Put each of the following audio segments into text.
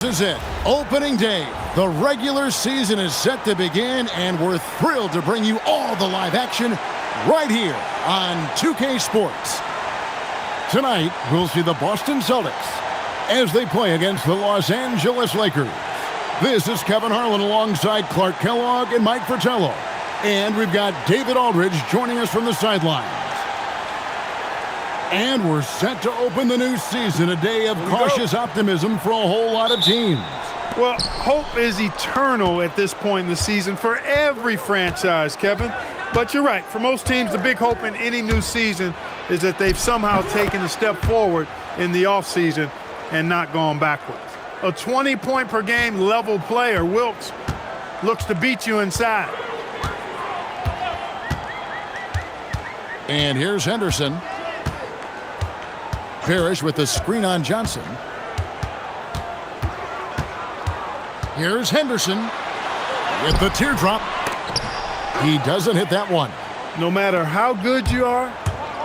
Is it opening day? The regular season is set to begin, and we're thrilled to bring you all the live action right here on 2K Sports. Tonight, we'll see the Boston Celtics as they play against the Los Angeles Lakers. This is Kevin Harlan alongside Clark Kellogg and Mike Fratello. And we've got David Aldridge joining us from the sidelines. And we're set to open the new season, a day of cautious optimism for a whole lot of teams. Well, hope is eternal at this point in the season for every franchise, Kevin. But you're right. For most teams, the big hope in any new season is that they've somehow taken a step forward in the offseason and not gone backwards. A 20-point-per-game level player, Wilkes, looks to beat you inside. And here's Henderson. Parrish with the screen on Johnson. Here's Henderson with the teardrop. He doesn't hit that one. No matter how good you are,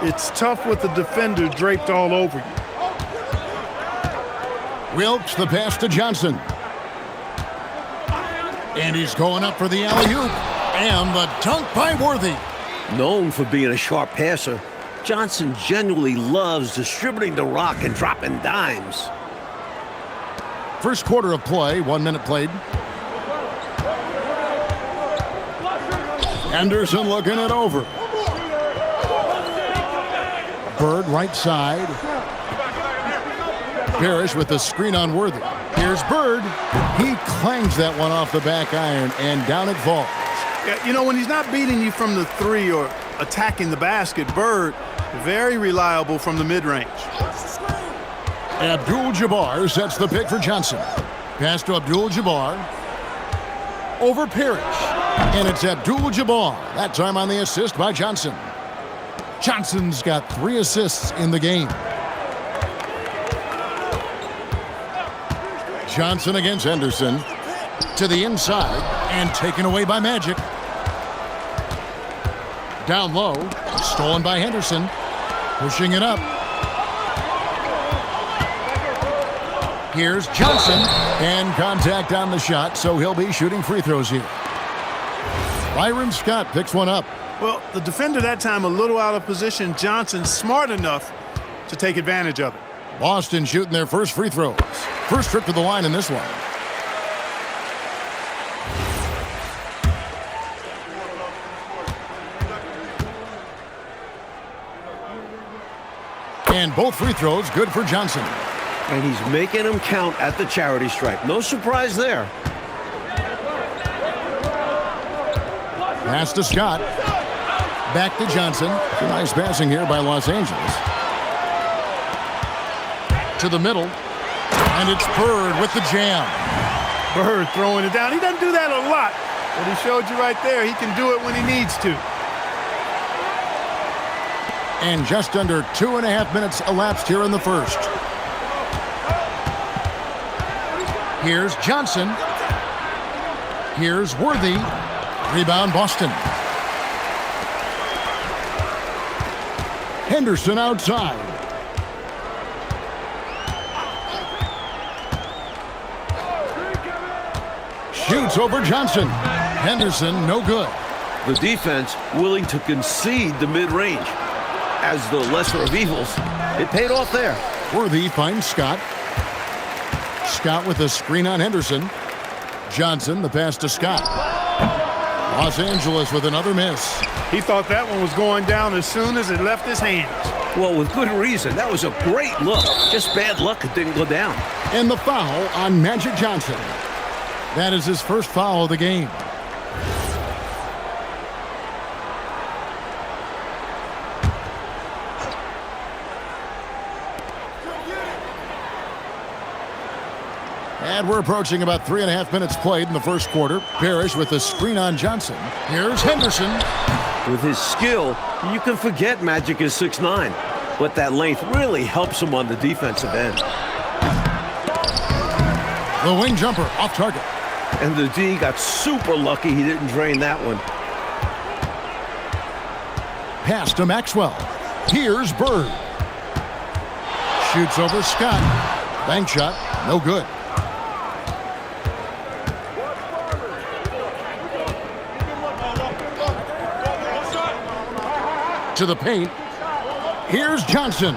it's tough with the defender draped all over you. Wilkes the pass to Johnson. And he's going up for the alley-oop. And the dunk by Worthy. Known for being a sharp passer, Johnson genuinely loves distributing the rock and dropping dimes. First quarter of play, 1 minute played. Henderson looking it over. Bird right side. Parrish with the screen on Worthy. Here's Bird. He clangs that one off the back iron, and down it falls. Yeah, you know, when he's not beating you from the three or attacking the basket, Bird, very reliable from the mid-range. Abdul-Jabbar sets the pick for Johnson. Pass to Abdul-Jabbar. Over Parrish. And it's Abdul-Jabbar. That time on the assist by Johnson. Johnson's got 3 assists in the game. Johnson against Henderson. To the inside. And taken away by Magic. Down low. Stolen by Henderson. Pushing it up. Here's Johnson. And contact on the shot, so he'll be shooting free throws here. Byron Scott picks one up. Well, the defender that time a little out of position. Johnson smart enough to take advantage of it. Boston shooting their first free throws. First trip to the line in this one. And both free throws good for Johnson. And he's making them count at the charity stripe. No surprise there. Pass to Scott. Back to Johnson. Nice passing here by Los Angeles. To the middle. And it's Bird with the jam. Bird throwing it down. He doesn't do that a lot, but he showed you right there he can do it when he needs to. And just under 2.5 minutes elapsed here in the first. Here's Johnson. Here's Worthy. Rebound Boston. Henderson outside. Shoots over Johnson. Henderson, no good. The defense willing to concede the mid-range. As the lesser of evils, it paid off there. Worthy finds Scott. Scott with a screen on Henderson. Johnson, the pass to Scott. Los Angeles with another miss. He thought that one was going down as soon as it left his hands. Well, with good reason. That was a great look. Just bad luck it didn't go down. And the foul on Magic Johnson. That is his first foul of the game. And we're approaching about 3.5 minutes played in the first quarter. Parrish with the screen on Johnson. Here's Henderson. With his skill, you can forget Magic is 6'9", but that length really helps him on the defensive end. The wing jumper off target. And the D got super lucky he didn't drain that one. Pass to Maxwell. Here's Bird. Shoots over Scott. Bank shot, no good. To the paint. Here's Johnson.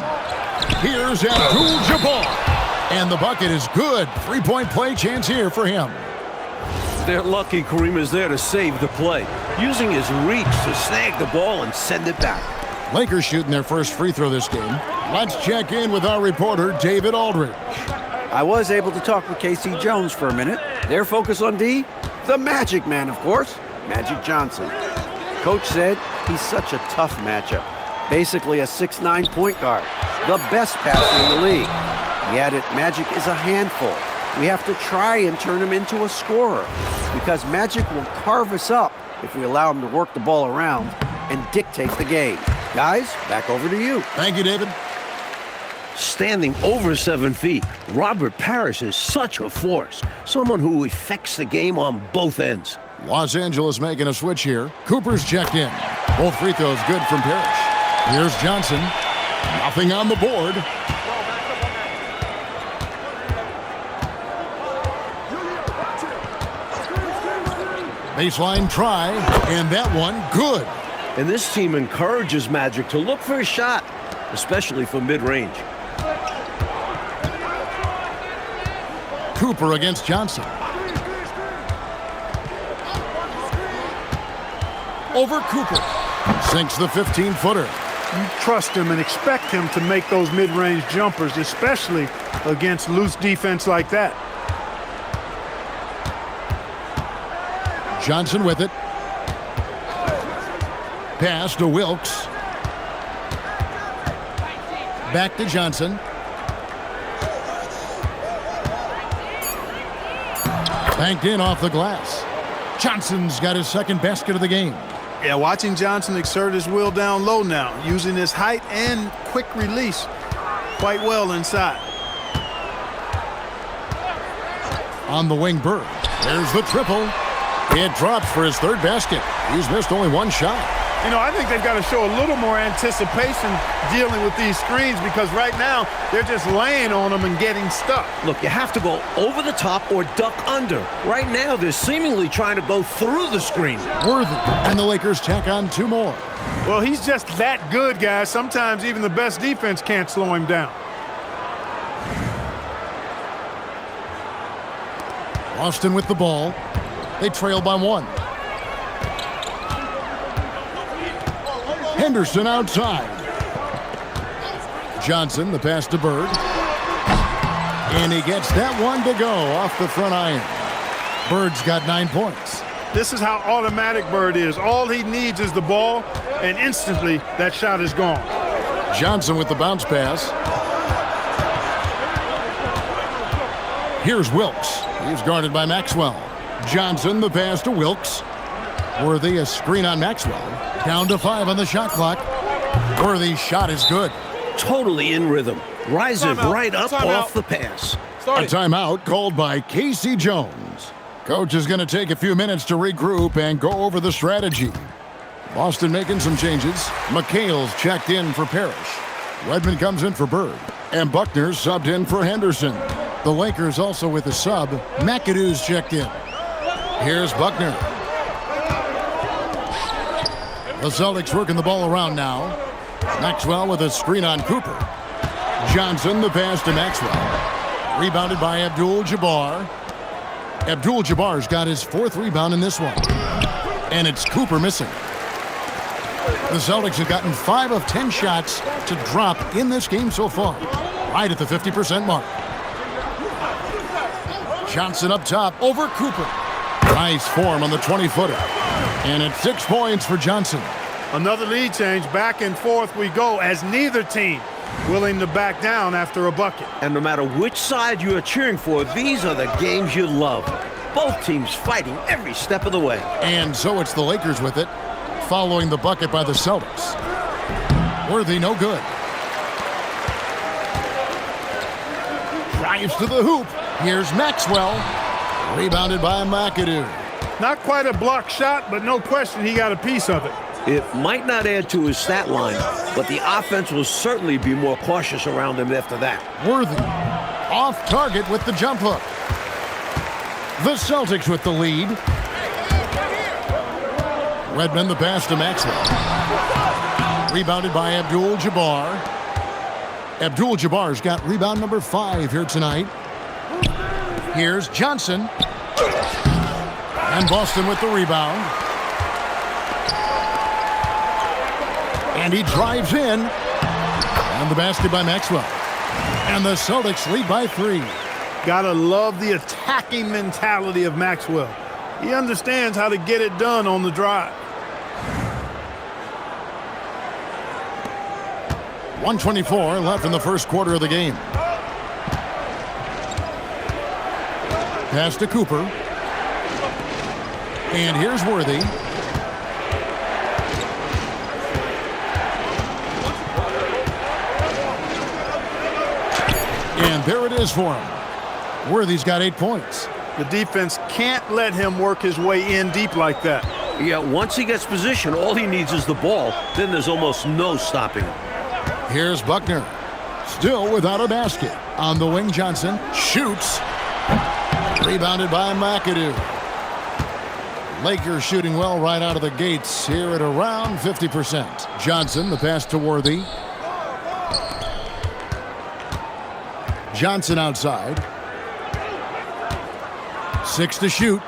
Here's Abdul-Jabbar. And the bucket is good. Three-point play chance here for him. They're lucky Kareem is there to save the play, using his reach to snag the ball and send it back. Lakers shooting their first free throw this game. Let's check in with our reporter, David Aldridge. I was able to talk with K.C. Jones for a minute. Their focus on D? The Magic Man, of course, Magic Johnson. Coach said he's such a tough matchup. Basically a 6'9" point guard, the best passer in the league. He added Magic is a handful. We have to try and turn him into a scorer because Magic will carve us up if we allow him to work the ball around and dictate the game. Guys, back over to you. Thank you, David. Standing over 7 feet, Robert Parrish is such a force. Someone who affects the game on both ends. Los Angeles making a switch here. Cooper's checked in. Both free throws good from Parrish. Here's Johnson. Nothing on the board. Baseline try, and that one good. And this team encourages Magic to look for a shot, especially from mid-range. Cooper against Johnson. Over Cooper. Sinks the 15-footer. You trust him and expect him to make those mid-range jumpers, especially against loose defense like that. Johnson with it. Pass to Wilkes. Back to Johnson. Banked in off the glass. Johnson's got his second basket of the game. Yeah, watching Johnson exert his will down low now, using his height and quick release quite well inside. On the wing, Bird. There's the triple. It drops for his third basket. He's missed only one shot. You know, I think they've got to show a little more anticipation dealing with these screens because right now they're just laying on them and getting stuck. Look, you have to go over the top or duck under. Right now, they're seemingly trying to go through the screen. Worthy. And the Lakers tack on two more. Well, he's just that good, guys. Sometimes even the best defense can't slow him down. Boston with the ball. They trail by one. Henderson outside. Johnson, the pass to Bird. And he gets that one to go off the front iron. Bird's got 9 points. This is how automatic Bird is. All he needs is the ball, and instantly that shot is gone. Johnson with the bounce pass. Here's Wilkes. He's guarded by Maxwell. Johnson, the pass to Wilkes. Worthy, a screen on Maxwell. Down to 5 on the shot clock. Worthy's shot is good. Totally in rhythm. Rising right up off the pass. A timeout called by K.C. Jones. Coach is going to take a few minutes to regroup and go over the strategy. Boston making some changes. McHale's checked in for Parrish. Redmond comes in for Bird. And Buckner's subbed in for Henderson. The Lakers also with a sub. McAdoo's checked in. Here's Buckner. The Celtics working the ball around now. Maxwell with a screen on Cooper. Johnson, the pass to Maxwell. Rebounded by Abdul-Jabbar. Abdul-Jabbar's got his 4th rebound in this one. And it's Cooper missing. The Celtics have gotten 5 of 10 shots to drop in this game so far. Right at the 50% mark. Johnson up top over Cooper. Nice form on the 20-footer. And it's 6 points for Johnson. Another lead change. Back and forth we go as neither team willing to back down after a bucket. And no matter which side you are cheering for, these are the games you love. Both teams fighting every step of the way. And so it's the Lakers with it, following the bucket by the Celtics. Worthy, no good. Drives to the hoop. Here's Maxwell. Rebounded by McAdoo. Not quite a block shot, but no question he got a piece of it. It might not add to his stat line, but the offense will certainly be more cautious around him after that. Worthy off target with the jump hook. The Celtics with the lead. Redmond the pass to Maxwell. Rebounded by Abdul-Jabbar. Abdul-Jabbar's got rebound number 5 here tonight. Here's Johnson. And Boston with the rebound. And he drives in. And the basket by Maxwell. And the Celtics lead by 3. Gotta love the attacking mentality of Maxwell. He understands how to get it done on the drive. 1:24 left in the first quarter of the game. Pass to Cooper. And here's Worthy. And there it is for him. Worthy's got 8 points. The defense can't let him work his way in deep like that. Yeah, once he gets position, all he needs is the ball. Then there's almost no stopping him. Here's Buckner. Still without a basket. On the wing, Johnson shoots. Rebounded by McAdoo. Lakers shooting well right out of the gates here at around 50%. Johnson, the pass to Worthy. Johnson outside. 6 to shoot.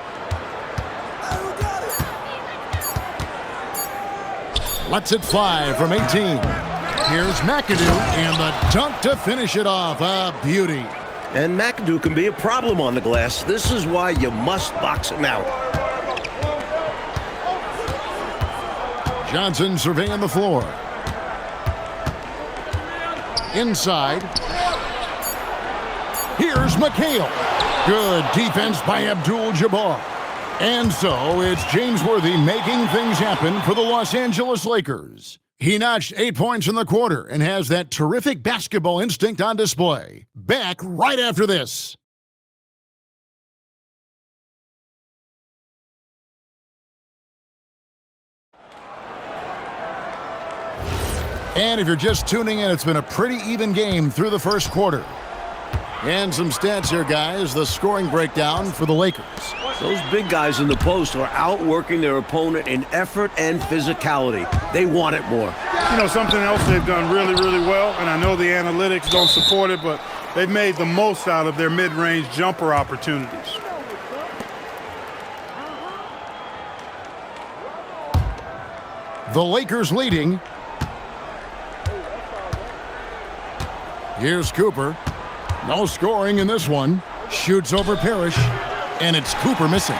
Lets it fly from 18. Here's McAdoo, and the dunk to finish it off. A beauty. And McAdoo can be a problem on the glass. This is why you must box him out. Johnson surveying the floor. Inside. Here's McHale. Good defense by Abdul-Jabbar. And so it's James Worthy making things happen for the Los Angeles Lakers. He notched 8 points in the quarter and has that terrific basketball instinct on display. Back right after this. And if you're just tuning in, it's been a pretty even game through the first quarter. And some stats here, guys. The scoring breakdown for the Lakers. Those big guys in the post are outworking their opponent in effort and physicality. They want it more. You know, something else they've done really, really well, and I know the analytics don't support it, but they've made the most out of their mid-range jumper opportunities. The Lakers leading. Here's Cooper. No scoring in this one. Shoots over Parrish, and it's Cooper missing.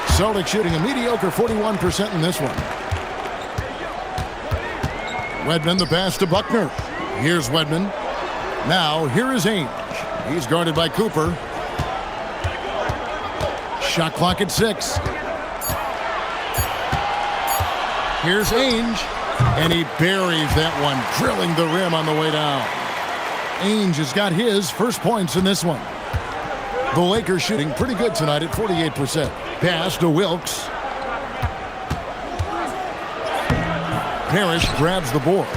Celtics shooting a mediocre 41% in this one. Wedman the pass to Buckner. Here's Wedman. Now here is Ainge. He's guarded by Cooper. Shot clock at 6. Here's Ainge, and he buries that one, drilling the rim on the way down. Ainge has got his first points in this one. The Lakers shooting pretty good tonight at 48%. Pass to Wilkes. Parrish grabs the board.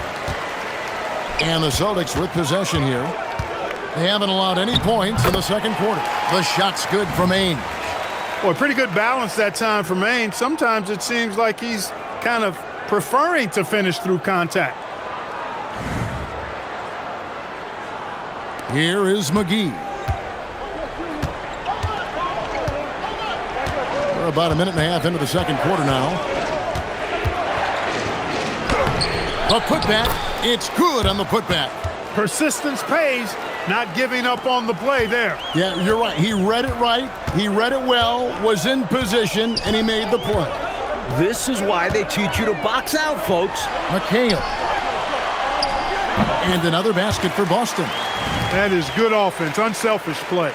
And the Celtics with possession here. They haven't allowed any points in the second quarter. The shot's good from Ainge. Boy, pretty good balance that time from Ainge. Sometimes it seems like he's kind of preferring to finish through contact. Here is McGee. We're about a minute and a half into the second quarter now. A putback. It's good on the putback. Persistence pays, not giving up on the play there. Yeah, you're right. He read it right. He read it well, was in position, and he made the play. This is why they teach you to box out, folks. McHale. And another basket for Boston. That is good offense, unselfish play.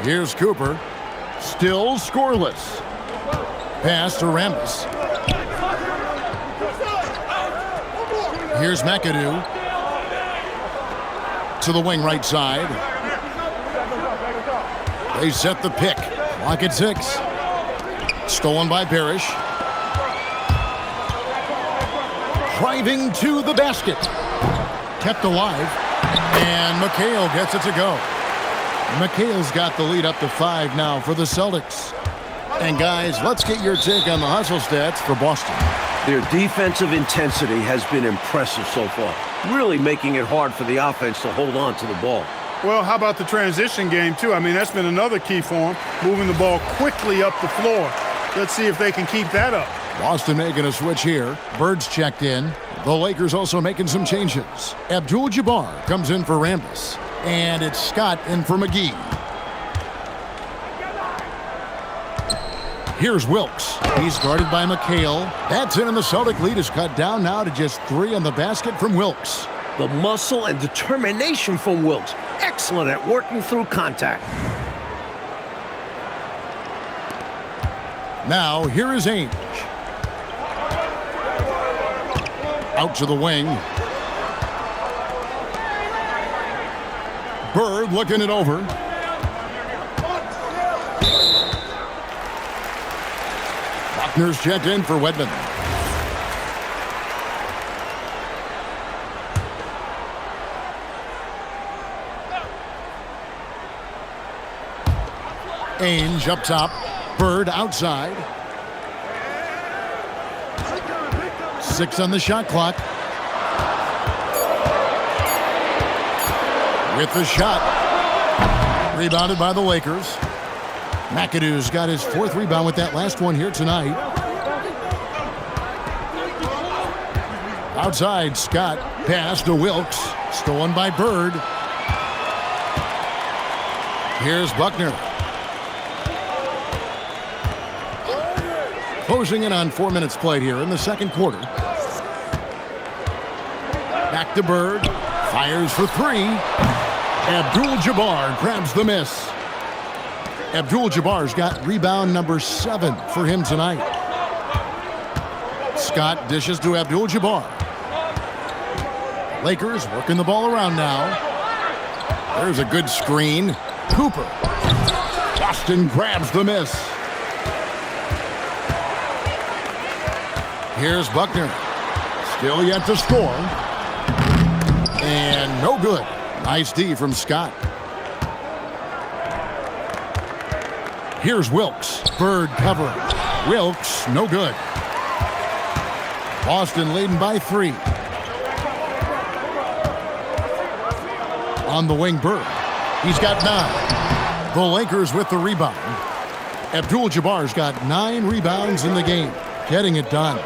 Here's Cooper. Still scoreless. Pass to Rambis. Here's McAdoo. To the wing right side. They set the pick. Clock at 6. Stolen by Parrish. Driving to the basket. Kept alive. And McHale gets it to go. McHale's got the lead up to 5 now for the Celtics. And guys, let's get your take on the hustle stats for Boston. Their defensive intensity has been impressive so far, really making it hard for the offense to hold on to the ball. Well, how about the transition game, too? I mean, that's been another key for them, moving the ball quickly up the floor. Let's see if they can keep that up. Boston making a switch here. Bird's checked in. The Lakers also making some changes. Abdul-Jabbar comes in for Rambis. And it's Scott in for McGee. Here's Wilkes. He's guarded by McHale. That's in, and the Celtic lead is cut down now to just 3 on the basket from Wilkes. The muscle and determination from Wilkes. Excellent at working through contact. Now, here is Ainge. Out to the wing. Bird looking it over. Buckner's checked in for Wedman. Ainge up top. Bird outside. 6 on the shot clock. With the shot. Rebounded by the Lakers. McAdoo's got his 4th rebound with that last one here tonight. Outside, Scott. Pass to Wilkes. Stolen by Bird. Here's Buckner. Closing in on 4 minutes played here in the second quarter. Back to Bird. Fires for 3. Abdul-Jabbar grabs the miss. Abdul-Jabbar's got rebound number 7 for him tonight. Scott dishes to Abdul-Jabbar. Lakers working the ball around now. There's a good screen. Cooper. Boston grabs the miss. Here's Buckner. Still yet to score. And no good. Nice D from Scott. Here's Wilkes. Bird covering. Wilkes, no good. Boston leading by 3. On the wing, Bird. He's got 9. The Lakers with the rebound. Abdul-Jabbar's got 9 rebounds in the game. Getting it done.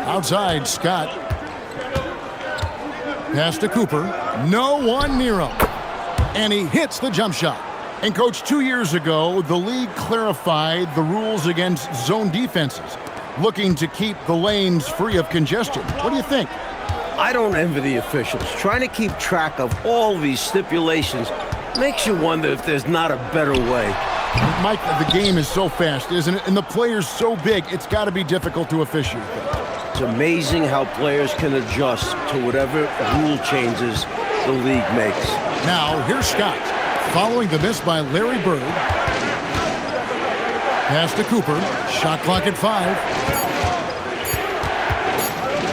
Outside, Scott. Pass to Cooper. No one near him. And he hits the jump shot. And, Coach, 2 years ago, the league clarified the rules against zone defenses, looking to keep the lanes free of congestion. What do you think? I don't envy the officials. Trying to keep track of all these stipulations makes you wonder if there's not a better way. Mike, the game is so fast, isn't it? And the player's so big, it's got to be difficult to officiate. It's amazing how players can adjust to whatever rule changes the league makes. Now, here's Scott, following the miss by Larry Bird. Pass to Cooper. Shot clock at 5.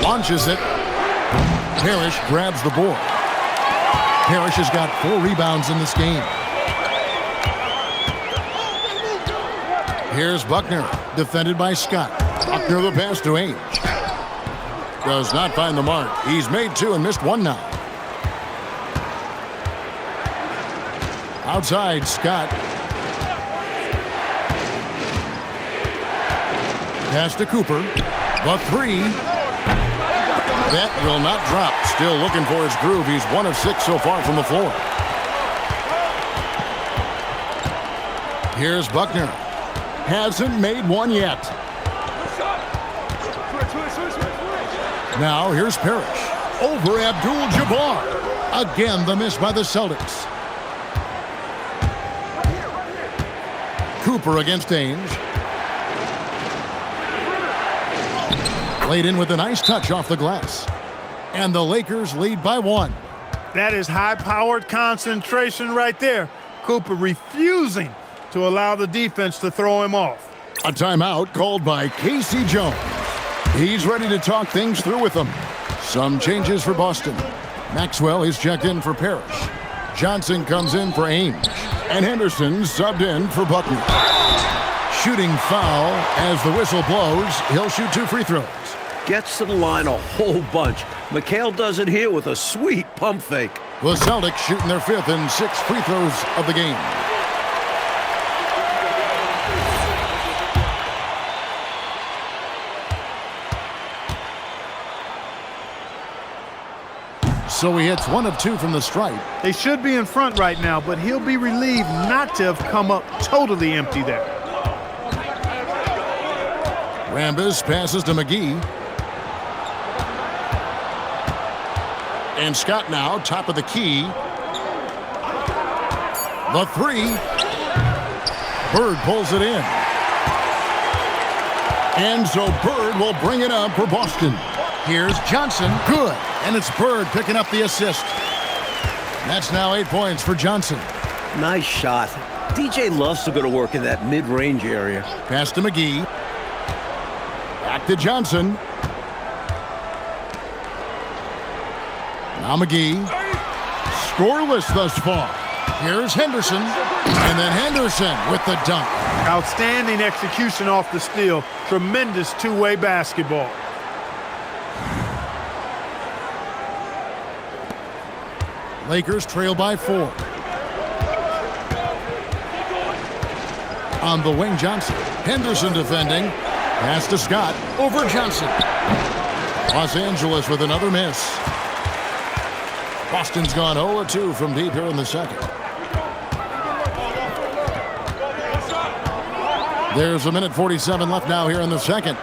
Launches it. Parrish grabs the board. Parrish has got 4 rebounds in this game. Here's Buckner, defended by Scott. Buckner the pass to Ainge. Does not find the mark. He's made 2 and missed 1 now. Outside, Scott. Pass to Cooper. The 3. That will not drop. Still looking for his groove. He's 1 of 6 so far from the floor. Here's Buckner. Hasn't made 1 yet. Now here's Parrish. Over Abdul-Jabbar. Again, the miss by the Celtics. Cooper against Ainge. Laid in with a nice touch off the glass. And the Lakers lead by 1. That is high-powered concentration right there. Cooper refusing to allow the defense to throw him off. A timeout called by Casey Jones. He's ready to talk things through with them. Some changes for Boston. Maxwell is checked in for Parrish. Johnson comes in for Ainge. And Henderson subbed in for Buckner. Shooting foul as the whistle blows. He'll shoot 2 free throws. Gets to the line a whole bunch. McHale does it here with a sweet pump fake. The Celtics shooting their 5th and 6th free throws of the game. So he hits 1 of 2 from the stripe. They should be in front right now, but he'll be relieved not to have come up totally empty there. Rambis passes to McGee. And Scott now, top of the key. The 3. Bird pulls it in. And so Bird will bring it up for Boston. Here's Johnson. Good. And it's Bird picking up the assist. That's now 8 points for Johnson. Nice shot. DJ loves to go to work in that mid-range area. Pass to McGee. Back to Johnson. Now McGee. Scoreless thus far. Here's Henderson. And then Henderson with the dunk. Outstanding execution off the steal. Tremendous two-way basketball. Lakers trail by 4. On the wing, Johnson. Henderson defending. Pass to Scott. Over Johnson. Los Angeles with another miss. Boston's gone 0-2 from deep here in the second. There's 1:47 left now here in the second.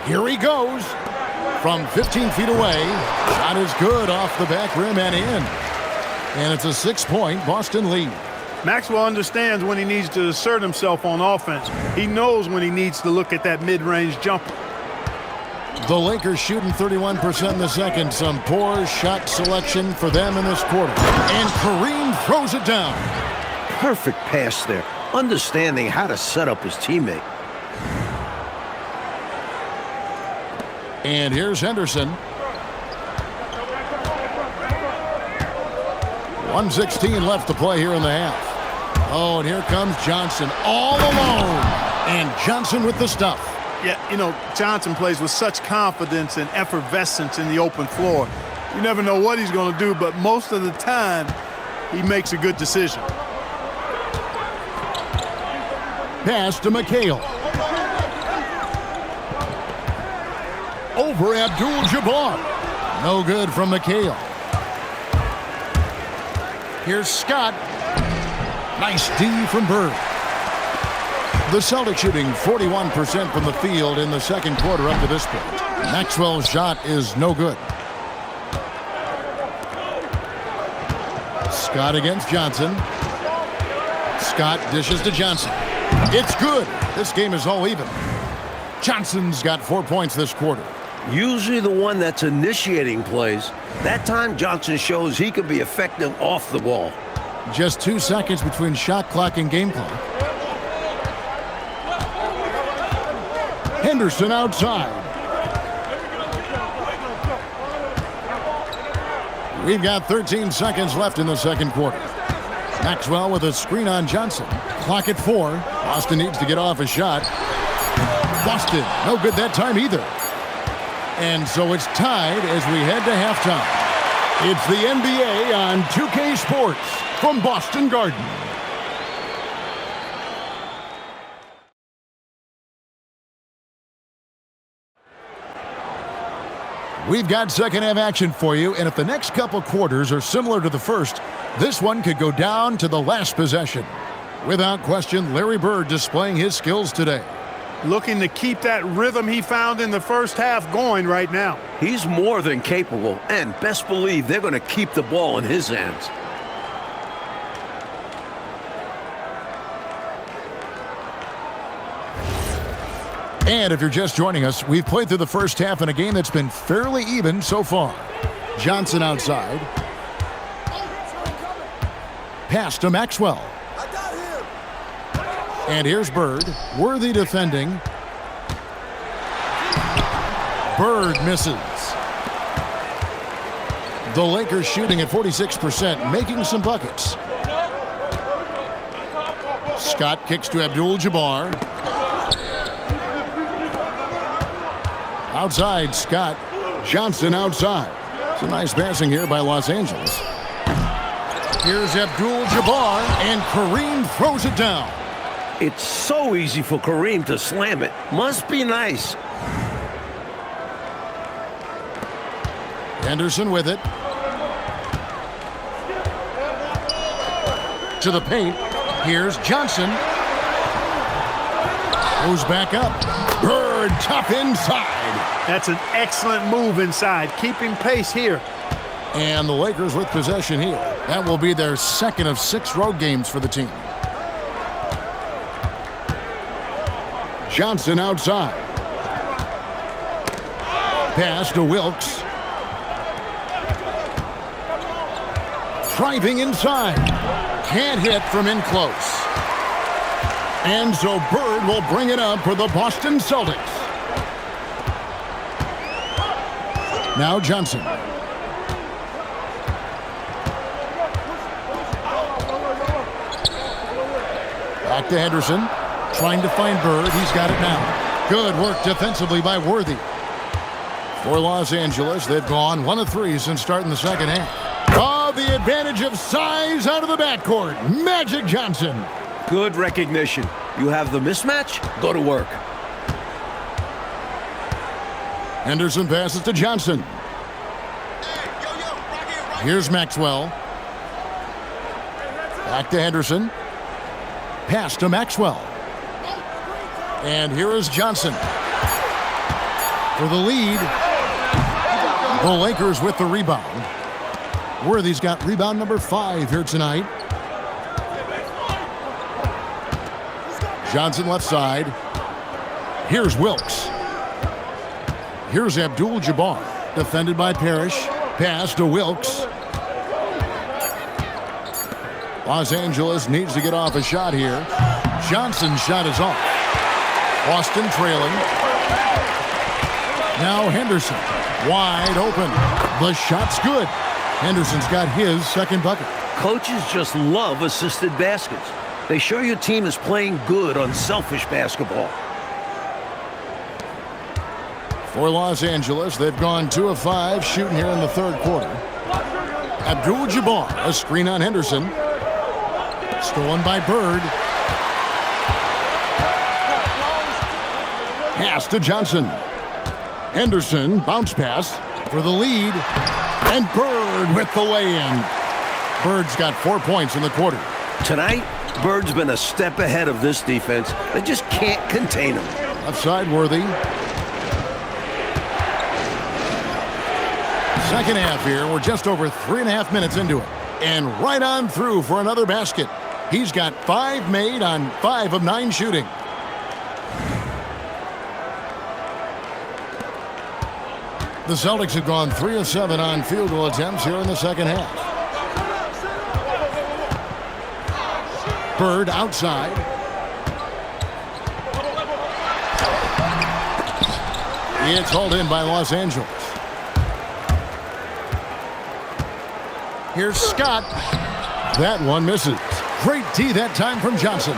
Here he goes. From 15 feet away. Shot is good off the back rim and in. And it's a 6-point Boston lead. Maxwell understands when he needs to assert himself on offense. He knows when he needs to look at that mid-range jumper. The Lakers shooting 31% in the second. Some poor shot selection for them in this quarter. And Kareem throws it down. Perfect pass there. Understanding how to set up his teammate. And here's Henderson. 1:16 left to play here in the half. Oh, and here comes Johnson all alone. And Johnson with the stuff. Yeah, you know, Johnson plays with such confidence and effervescence in the open floor. You never know what he's going to do, but most of the time, he makes a good decision. Pass to McHale. Over Abdul-Jabbar. No good from McHale. Here's Scott. Nice D from Bird. The Celtics shooting 41% from the field in the second quarter up to this point. Maxwell's shot is no good. Scott against Johnson. Scott dishes to Johnson. It's good. This game is all even. Johnson's got 4 points this quarter. Usually the one that's initiating plays. That time Johnson shows he can be effective off the ball. Just 2 seconds between shot clock and game clock. Henderson outside. We've got 13 seconds left in the second quarter. Maxwell with a screen on Johnson. Clock at 4. Boston needs to get off a shot. Boston, no good that time either. And so it's tied as we head to halftime. It's the NBA on 2K Sports from Boston Garden. We've got second half action for you, and if the next couple quarters are similar to the first, this one could go down to the last possession. Without question, Larry Bird displaying his skills today. Looking to keep that rhythm he found in the first half going right now. He's more than capable, and best believe they're going to keep the ball in his hands. And if you're just joining us, we've played through the first half in a game that's been fairly even so far. Johnson outside. Pass to Maxwell. And here's Bird. Worthy defending. Bird misses. The Lakers shooting at 46%, making some buckets. Scott kicks to Abdul-Jabbar. Outside, Scott. Johnson outside. It's a nice passing here by Los Angeles. Here's Abdul-Jabbar, and Kareem throws it down. It's so easy for Kareem to slam it. Must be nice. Henderson with it. To the paint. Here's Johnson. Goes back up. Bird tough inside. That's an excellent move inside, keeping pace here. And the Lakers with possession here. That will be their second of 6 road games for the team. Johnson outside. Pass to Wilkes. Driving inside. Can't hit from in close. And so Bird will bring it up for the Boston Celtics. Now Johnson. Back to Henderson. Trying to find Bird. He's got it now. Good work defensively by Worthy. For Los Angeles, they've gone 1 of 3 since starting the second half. Oh, the advantage of size out of the backcourt. Magic Johnson. Good recognition. You have the mismatch? Go to work. Henderson passes to Johnson. Here's Maxwell. Back to Henderson. Pass to Maxwell. And here is Johnson. For the lead. The Lakers with the rebound. Worthy's got rebound number 5 here tonight. Johnson left side. Here's Wilkes. Here's Abdul-Jabbar. Defended by Parrish. Pass to Wilkes. Los Angeles needs to get off a shot here. Johnson's shot is off. Boston trailing. Now Henderson. Wide open. The shot's good. Henderson's got his second bucket. Coaches just love assisted baskets. They show your team is playing good unselfish basketball. For Los Angeles, they've gone 2 of 5 shooting here in the third quarter. Abdul-Jabbar, a screen on Henderson. Stolen by Bird. Pass to Johnson. Henderson, bounce pass for the lead. And Bird with the lay-in. Bird's got 4 points in the quarter. Tonight, Bird's been a step ahead of this defense. They just can't contain him. Left side, Worthy. Second half here. We're just over 3.5 minutes into it. And right on through for another basket. He's got 5 made on 5 of 9 shooting. The Celtics have gone 3 of 7 on field goal attempts here in the second half. Bird outside. It's hauled in by Los Angeles. Here's Scott. That one misses. Great D that time from Johnson.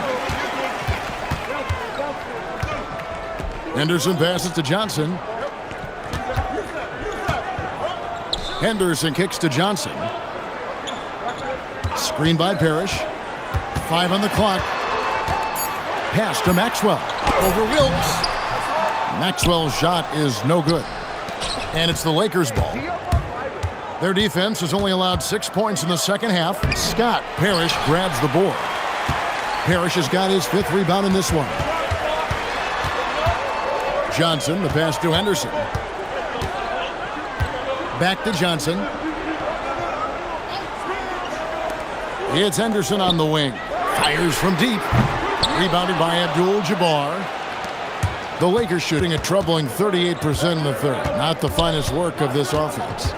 Henderson passes to Johnson. Henderson kicks to Johnson. Screen by Parrish. 5 on the clock. Pass to Maxwell. Over Wilkes. Maxwell's shot is no good. And it's the Lakers' ball. Their defense has only allowed 6 points in the second half. Scott Parrish grabs the board. Parrish has got his 5th rebound in this one. Johnson, the pass to Henderson. Back to Johnson. It's Henderson on the wing. Fires from deep. Rebounded by Abdul-Jabbar. The Lakers shooting a troubling 38% in the third. Not the finest work of this offense.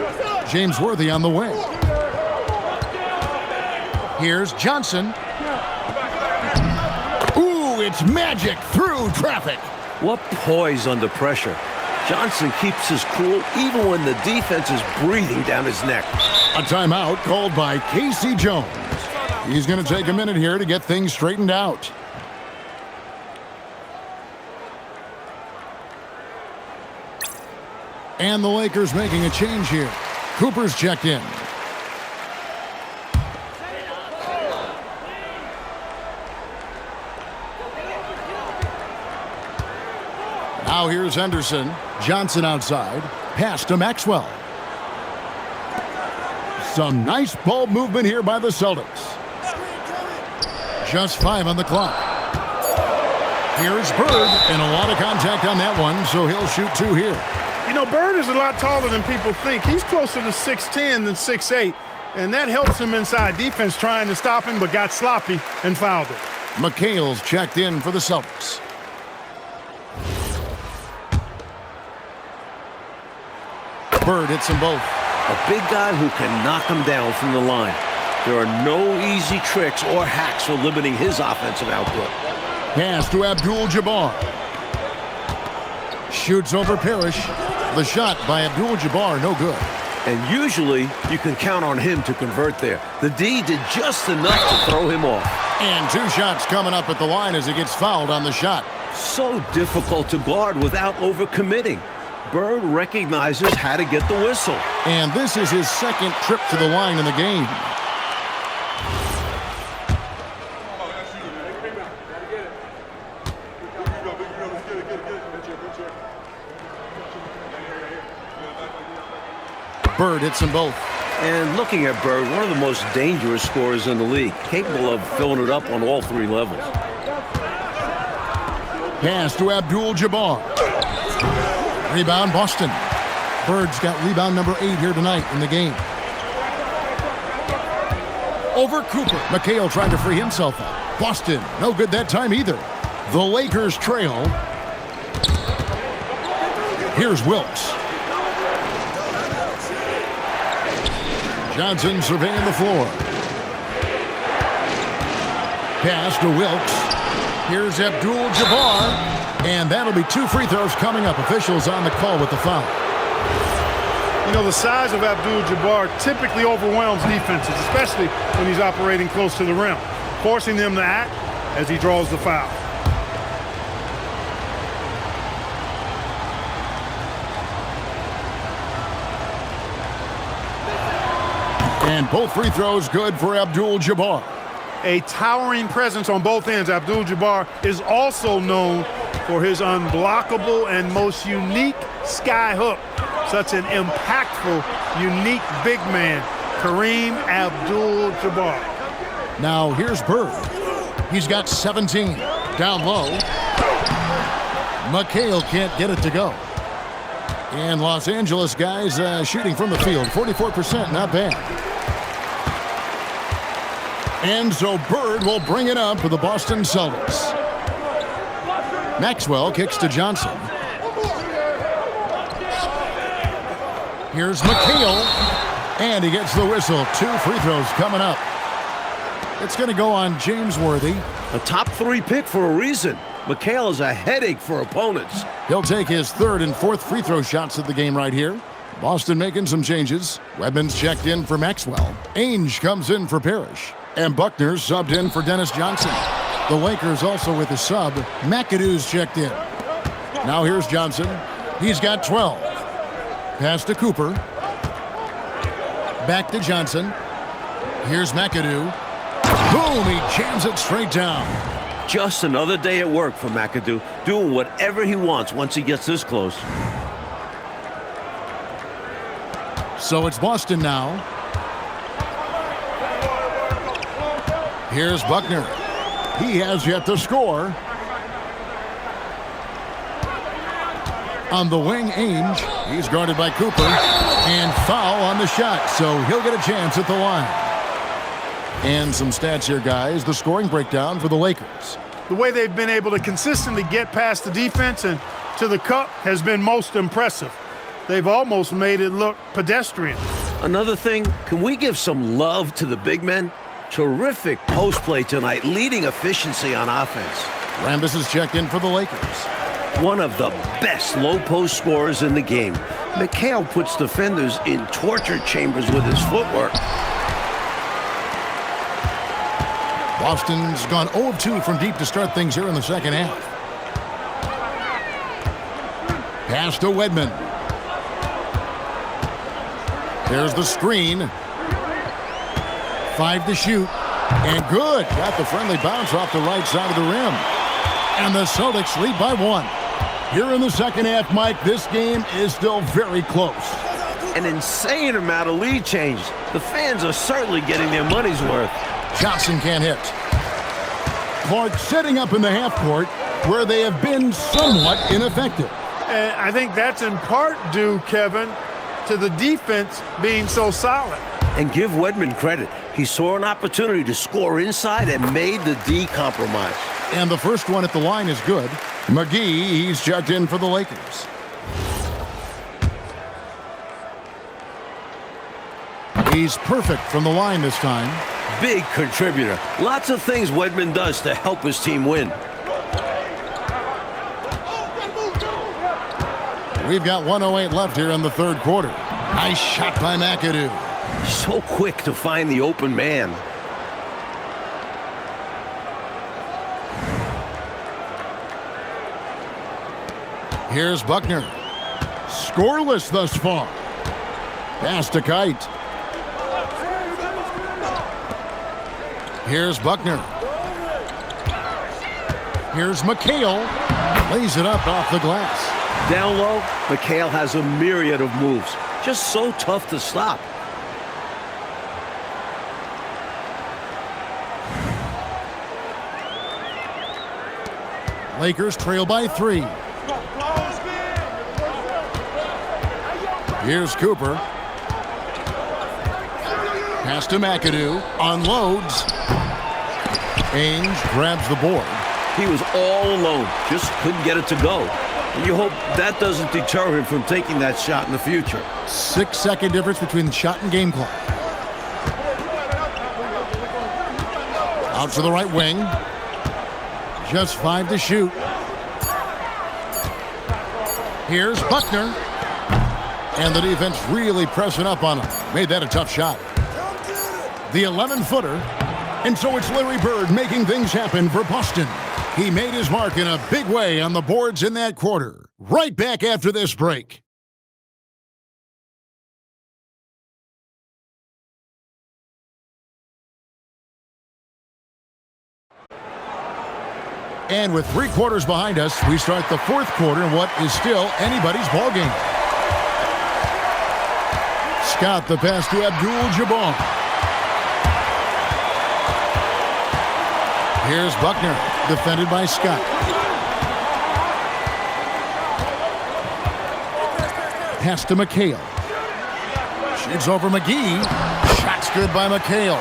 James Worthy on the wing. Here's Johnson. Ooh, it's magic through traffic. What poise under pressure. Johnson keeps his cool even when the defense is breathing down his neck. A timeout called by Casey Jones. He's going to take a minute here to get things straightened out. And the Lakers making a change here. Cooper's checked in. Now here's Henderson. Johnson outside. Pass to Maxwell. Some nice ball movement here by the Celtics. Just 5 on the clock. Here's Bird, and a lot of contact on that one, so he'll shoot 2 here. You know, Bird is a lot taller than people think. He's closer to 6'10" than 6'8", and that helps him inside defense trying to stop him, but got sloppy and fouled it. McHale's checked in for the Celtics. Bird hits them both. A big guy who can knock him down from the line. There are no easy tricks or hacks for limiting his offensive output. Pass to Abdul-Jabbar. Shoots over Parrish. The shot by Abdul-Jabbar, no good. And usually, you can count on him to convert there. The D did just enough to throw him off. And 2 shots coming up at the line as he gets fouled on the shot. So difficult to guard without overcommitting. Bird recognizes how to get the whistle. And this is his second trip to the line in the game. Bird hits them both. And looking at Bird, one of the most dangerous scorers in the league, capable of filling it up on all 3 levels. Pass to Abdul-Jabbar. Rebound, Boston. Bird's got rebound number 8 here tonight in the game. Over Cooper. McHale trying to free himself up. Boston, no good that time either. The Lakers trail. Here's Wilkes. Johnson surveying the floor. Pass to Wilkes. Here's Abdul-Jabbar. And that'll be 2 free throws coming up. Officials on the call with the foul. You know, the size of Abdul-Jabbar typically overwhelms defenses, especially when he's operating close to the rim, forcing them to act as he draws the foul. And both free throws good for Abdul-Jabbar. A towering presence on both ends. Abdul-Jabbar is also known for his unblockable and most unique sky hook. Such an impactful, unique big man, Kareem Abdul-Jabbar. Now here's Bird. He's got 17. Down low. McHale can't get it to go. And Los Angeles guys shooting from the field. 44%, not bad. And so Bird will bring it up for the Boston Celtics. Maxwell kicks to Johnson. Here's McHale. And he gets the whistle. 2 free throws coming up. It's going to go on James Worthy. A top 3 pick for a reason. McHale is a headache for opponents. He'll take his 3rd and 4th free throw shots of the game right here. Boston making some changes. Redmond's checked in for Maxwell. Ainge comes in for Parrish. And Buckner subbed in for Dennis Johnson. The Lakers also with a sub. McAdoo's checked in. Now here's Johnson. He's got 12. Pass to Cooper. Back to Johnson. Here's McAdoo. Boom! He jams it straight down. Just another day at work for McAdoo, doing whatever he wants once he gets this close. So it's Boston now. Here's Buckner. He has yet to score. On the wing, Ainge. He's guarded by Cooper. And foul on the shot, so he'll get a chance at the line. And some stats here, guys. The scoring breakdown for the Lakers. The way they've been able to consistently get past the defense and to the cup has been most impressive. They've almost made it look pedestrian. Another thing, can we give some love to the big men? Terrific post play tonight, leading efficiency on offense. Rambis is checked in for the Lakers. one of the best low-post scorers in the game. McHale puts defenders in torture chambers with his footwork. Boston's gone 0 of 2 from deep to start things here in the second half. Pass to Wedman. There's the screen. 5 to shoot. And good. Got the friendly bounce off the right side of the rim. And the Celtics lead by 1. Here in the second half, Mike, this game is still very close. An insane amount of lead change. The fans are certainly getting their money's worth. Johnson can't hit. Clark setting up in the half court where they have been somewhat ineffective. And I think that's in part due, Kevin, to the defense being so solid. And give Wedman credit. He saw an opportunity to score inside and made the D compromise. And the first one at the line is good. McGee, he's checked in for the Lakers. He's perfect from the line this time. Big contributor. Lots of things Wedman does to help his team win. We've got 1:08 left here in the third quarter. Nice shot by McAdoo. So quick to find the open man. Here's Buckner. Scoreless thus far. Pass to Kite. Here's Buckner. Here's McHale. Lays it up off the glass. Down low, McHale has a myriad of moves. Just so tough to stop. Lakers trail by 3. Here's Cooper. Pass to McAdoo. Unloads. Ainge grabs the board. He was all alone. Just couldn't get it to go. And you hope that doesn't deter him from taking that shot in the future. 6-second difference between the shot and game clock. Out to the right wing. Just 5 to shoot. Here's Buckner. And the defense really pressing up on him. Made that a tough shot. The 11-footer. And so it's Larry Bird making things happen for Boston. He made his mark in a big way on the boards in that quarter. Right back after this break. And with 3 quarters behind us, we start the fourth quarter in what is still anybody's ballgame. Scott the pass to Abdul-Jabbar. Here's Buckner, defended by Scott. Pass to McHale. Shoots over McGee. Shot's good by McHale.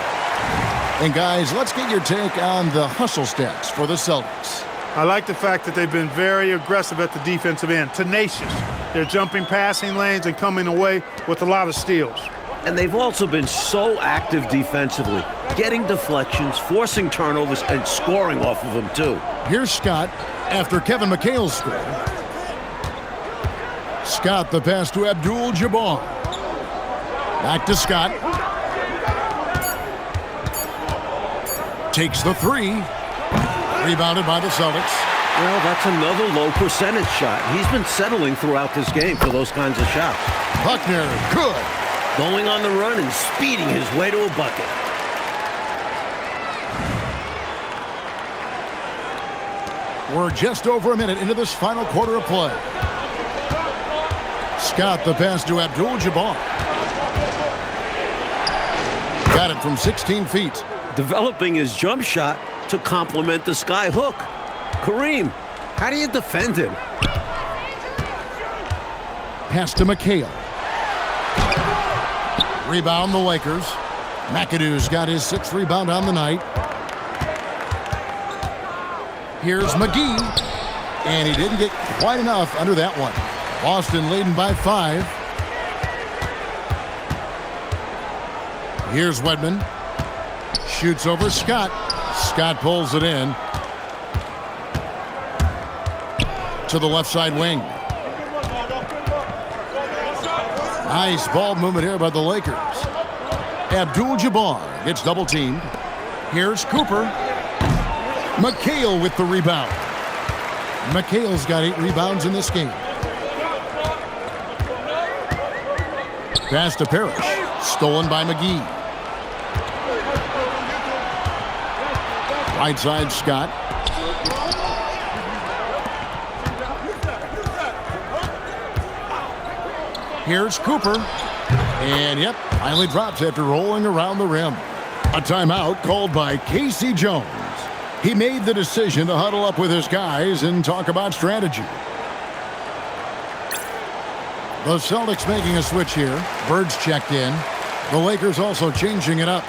And guys, let's get your take on the hustle stats for the Celtics. I like the fact that they've been very aggressive at the defensive end, tenacious. They're jumping passing lanes and coming away with a lot of steals. And they've also been so active defensively, getting deflections, forcing turnovers, and scoring off of them, too. Here's Scott after Kevin McHale scored. Scott the pass to Abdul-Jabbar. Back to Scott. Takes the 3. Rebounded by the Celtics. Well, that's another low percentage shot. He's been settling throughout this game for those kinds of shots. Buckner, good. Going on the run and speeding his way to a bucket. We're just over a minute into this final quarter of play. Scott the pass to Abdul-Jabbar. Got it from 16 feet. Developing his jump shot to complement the sky hook. Kareem, how do you defend him? Pass to McHale. Rebound the Lakers. McAdoo's got his 6th rebound on the night. Here's McGee. And he didn't get quite enough under that one. Boston leading by 5. Here's Wedman. Shoots over Scott. Scott pulls it in. to the left side wing. Nice ball movement here by the Lakers. Abdul-Jabbar gets double teamed. Here's Cooper. McHale with the rebound. McHale's got 8 rebounds in this game. Pass to Parrish. Stolen by McGee. Right side, Scott. Here's Cooper. And, yep, finally drops after rolling around the rim. A timeout called by Casey Jones. He made the decision to huddle up with his guys and talk about strategy. The Celtics making a switch here. Bird's checked in. The Lakers also changing it up.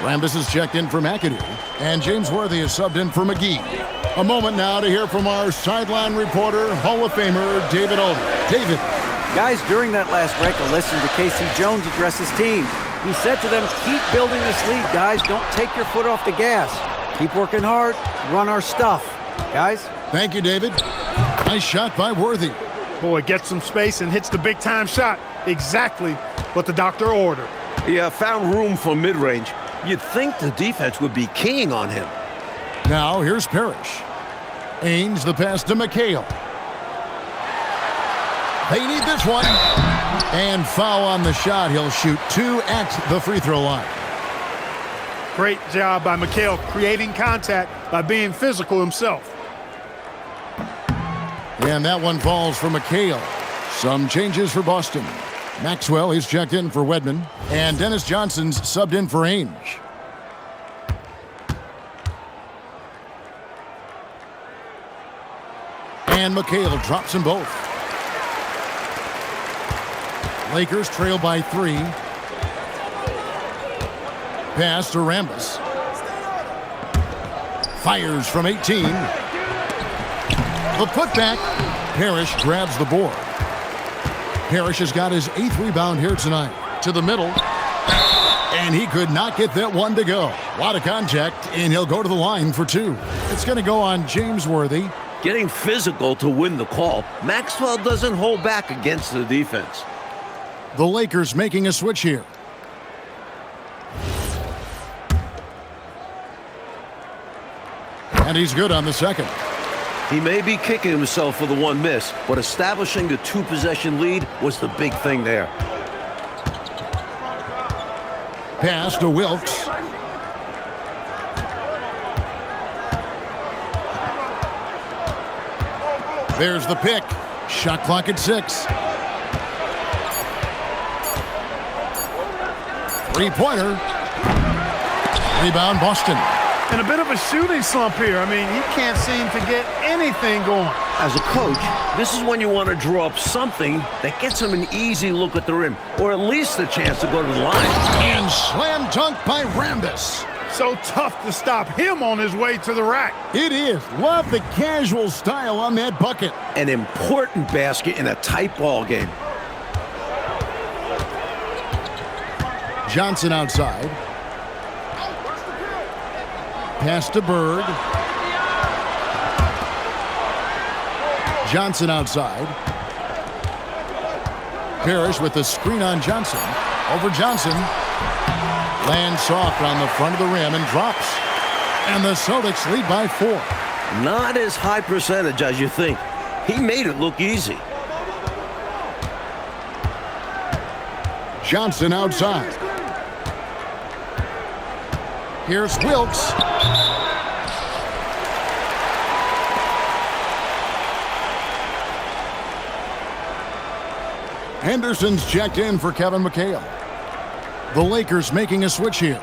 Rambis is checked in for McAdoo. And James Worthy is subbed in for McGee. A moment now to hear from our sideline reporter, Hall of Famer David Alden. David. Guys, during that last break, I listened to Casey Jones address his team. He said to them, keep building this lead, guys. Don't take your foot off the gas. Keep working hard. Run our stuff. Guys? Thank you, David. Nice shot by Worthy. Boy, gets some space and hits the big-time shot. Exactly what the doctor ordered. Yeah, found room for mid-range. You'd think the defense would be keying on him. Now, here's Parrish. Ainge the pass to McHale. They need this one. And foul on the shot. He'll shoot 2 at the free throw line. Great job by McHale creating contact by being physical himself. And that one falls for McHale. Some changes for Boston. Maxwell, he's checked in for Wedman. And Dennis Johnson's subbed in for Ainge. And McHale drops them both. Lakers trail by 3. Pass to Rambis. Fires from 18. The putback. Parrish grabs the board. Parrish has got his 8th rebound here tonight. To the middle. And he could not get that one to go. A lot of contact, and he'll go to the line for 2. It's going to go on James Worthy. Getting physical to win the call. Maxwell doesn't hold back against the defense. The Lakers making a switch here. And he's good on the second. He may be kicking himself for the one miss, but establishing the 2-possession lead was the big thing there. Pass to Wilkes. There's the pick. Shot clock at 6. 3-pointer. Rebound Boston. And a bit of a shooting slump here. I mean, he can't seem to get anything going. As a coach, this is when you want to draw up something that gets him an easy look at the rim, or at least a chance to go to the line. And slam dunk by Rambis. So tough to stop him on his way to the rack. It is. Love the casual style on that bucket. An important basket in a tight ball game. Johnson outside. Pass to Bird. Johnson outside. Parrish with the screen on Johnson. Over Johnson. Lands soft on the front of the rim and drops. And the Celtics lead by 4. Not as high percentage as you think. He made it look easy. Johnson outside. Here's Wilkes. Henderson's checked in for Kevin McHale. The Lakers making a switch here.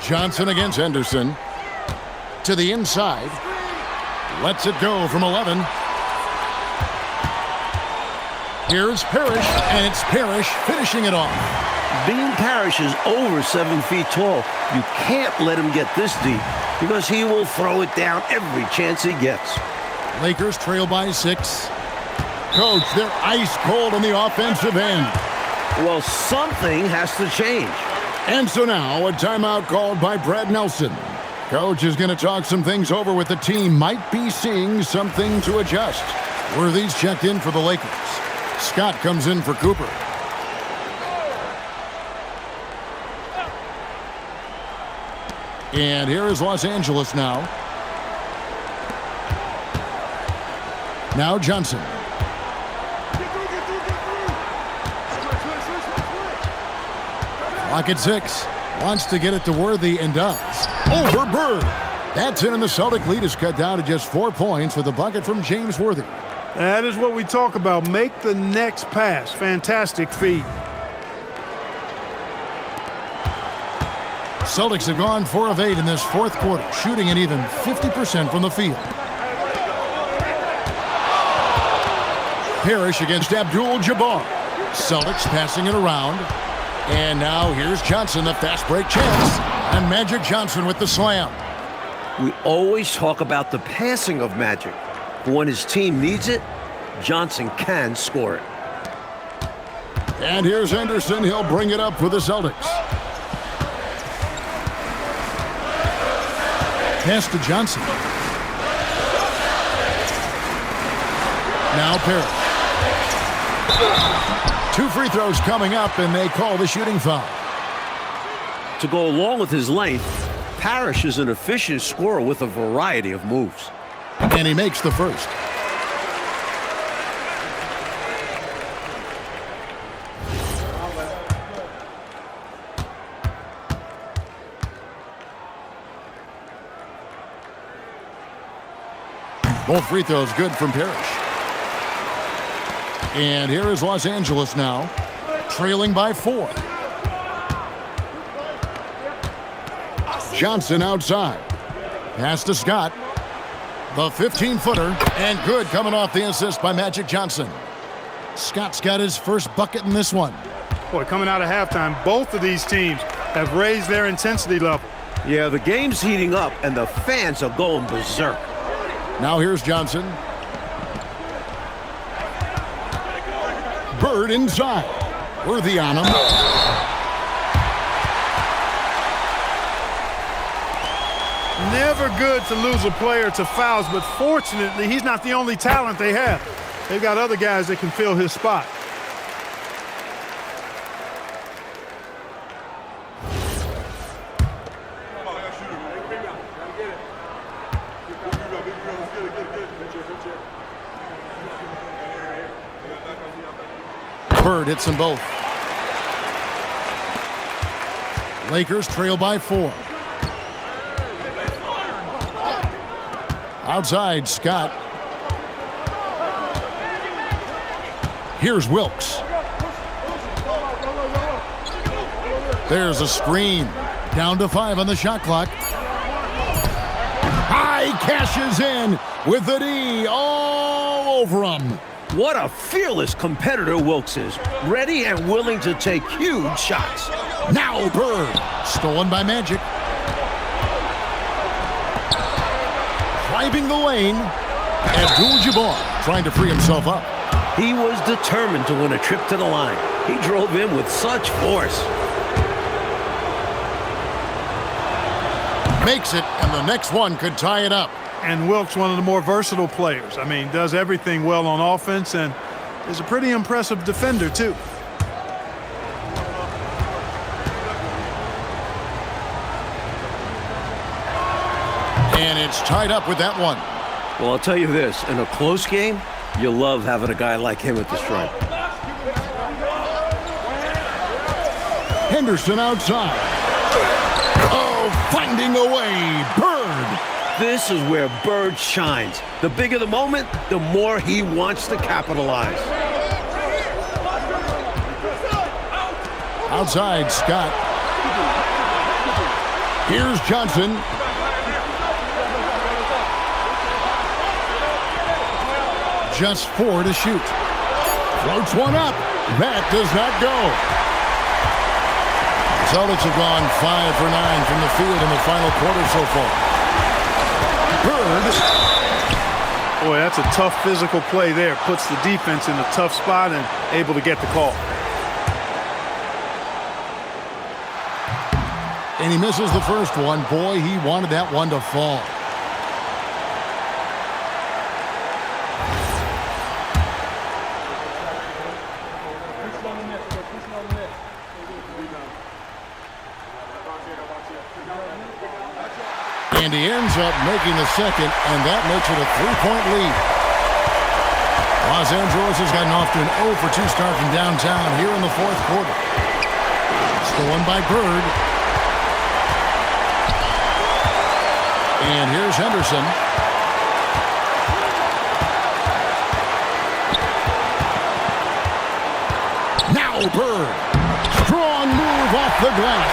Johnson against Henderson. To the inside. Lets it go from 11. Here's Parrish, and it's Parrish finishing it off. Being Parrish is over 7 feet tall. You can't let him get this deep because he will throw it down every chance he gets. Lakers trail by 6. Coach, they're ice cold on the offensive end. Well, something has to change. And so now a timeout called by Brad Nelson. Coach is going to talk some things over with the team. Might be seeing something to adjust. Worthy's checked in for the Lakers. Scott comes in for Cooper. And here is Los Angeles now. Now Johnson. Clock at 6. Wants to get it to Worthy and does. Over Bird. That's in, and the Celtic lead is cut down to just 4 points with a bucket from James Worthy. That is what we talk about. Make the next pass. Fantastic feed. Celtics have gone 4 of 8 in this fourth quarter, shooting an even 50% from the field. Parrish against Abdul-Jabbar. Celtics passing it around. And now here's Johnson, the fast break chance. And Magic Johnson with the slam. We always talk about the passing of Magic. But when his team needs it, Johnson can score it. And here's Anderson. He'll bring it up for the Celtics. Pass to Johnson. Now Parrish. 2 free throws coming up, and they call the shooting foul. To go along with his length, Parrish is an efficient scorer with a variety of moves. And he makes the first. Both free throws good from Parrish. And here is Los Angeles now, trailing by 4. Johnson outside. Pass to Scott. The 15-footer, and good coming off the assist by Magic Johnson. Scott's got his first bucket in this one. Boy, coming out of halftime, both of these teams have raised their intensity level. Yeah, the game's heating up, and the fans are going berserk. Now here's Johnson. Bird inside. Worthy on him. Never good to lose a player to fouls, but fortunately, he's not the only talent they have. They've got other guys that can fill his spot. Bird hits them both. Lakers trail by 4. Outside, Scott. Here's Wilkes. There's a screen. Down to 5 on the shot clock. High cashes in with the D all over him. What a fearless competitor Wilkes is. Ready and willing to take huge shots. Now Bird. Stolen by Magic. Driving the lane. Abdul-Jabbar trying to free himself up. He was determined to win a trip to the line. He drove in with such force. Makes it, and the next one could tie it up. And Wilkes, one of the more versatile players. I mean, does everything well on offense and is a pretty impressive defender, too. And it's tied up with that one. Well, I'll tell you this. In a close game, you love having a guy like him at the stripe. Henderson outside. Oh, finding a way. Bird. This is where Bird shines. The bigger the moment, the more he wants to capitalize. Outside, Scott. Here's Johnson. Just 4 to shoot. Floats one up. That does not go. The Celtics have gone 5 for 9 from the field in the final quarter so far. Bird. Boy, that's a tough physical play there. Puts the defense in a tough spot and able to get the call. And he misses the first one. Boy, he wanted that one to fall. And he ends up making the second, and that makes it a 3-point lead. Los Angeles has gotten off to an 0 for 2 start from downtown here in the fourth quarter. Stolen by Bird. And here's Henderson. Now Bird. Strong move off the glass.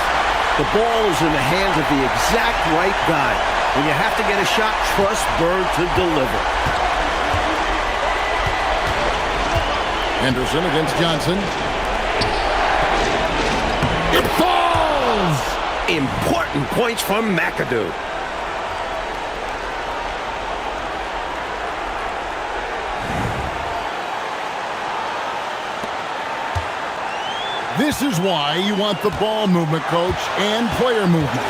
The ball is in the hands of the exact right guy. When you have to get a shot, trust Bird to deliver. Henderson against Johnson. It falls! Important points from McAdoo. This is why you want the ball movement, coach, and player movement.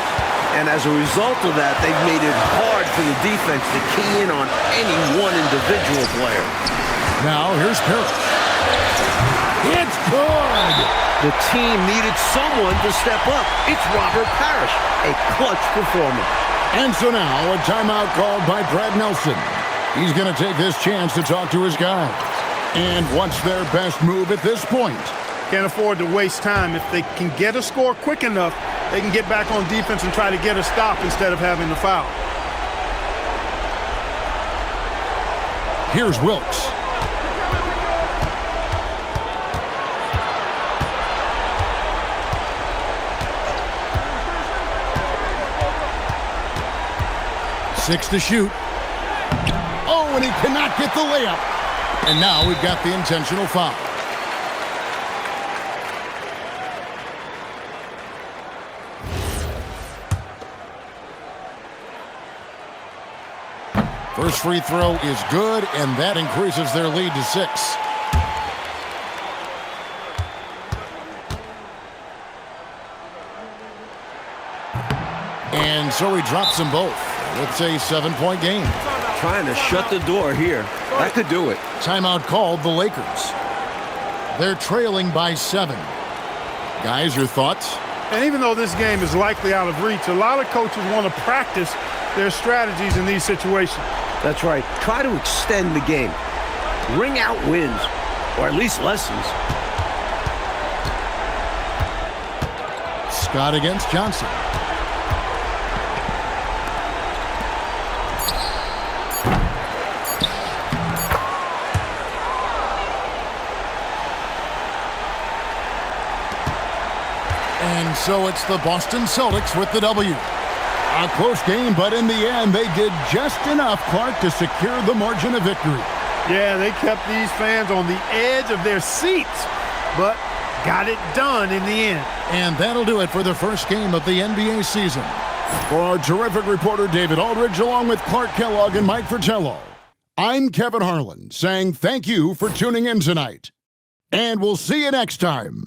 And as a result of that, they've made it hard for the defense to key in on any one individual player. Now, here's Parrish. It's good! The team needed someone to step up. It's Robert Parrish, a clutch performer. And so now, a timeout called by Brad Nelson. He's going to take this chance to talk to his guys. And what's their best move at this point? Can't afford to waste time. If they can get a score quick enough, they can get back on defense and try to get a stop instead of having the foul. Here's Wilkes. Six to shoot. Oh, and he cannot get the layup. And now we've got the intentional foul. First free throw is good, and that increases their lead to 6. And so he drops them both. It's a 7-point game. Trying to shut the door here. That could do it. Timeout called the Lakers. They're trailing by 7. Guys, your thoughts? And even though this game is likely out of reach, a lot of coaches want to practice their strategies in these situations. That's right. Try to extend the game. Ring out wins, or at least lessons. Scott against Johnson. And so it's the Boston Celtics with the W. A close game, but in the end, they did just enough, Clark, to secure the margin of victory. Yeah, they kept these fans on the edge of their seats, but got it done in the end. And that'll do it for the first game of the NBA season. For our terrific reporter, David Aldridge, along with Clark Kellogg and Mike Fratello, I'm Kevin Harlan, saying thank you for tuning in tonight. And we'll see you next time.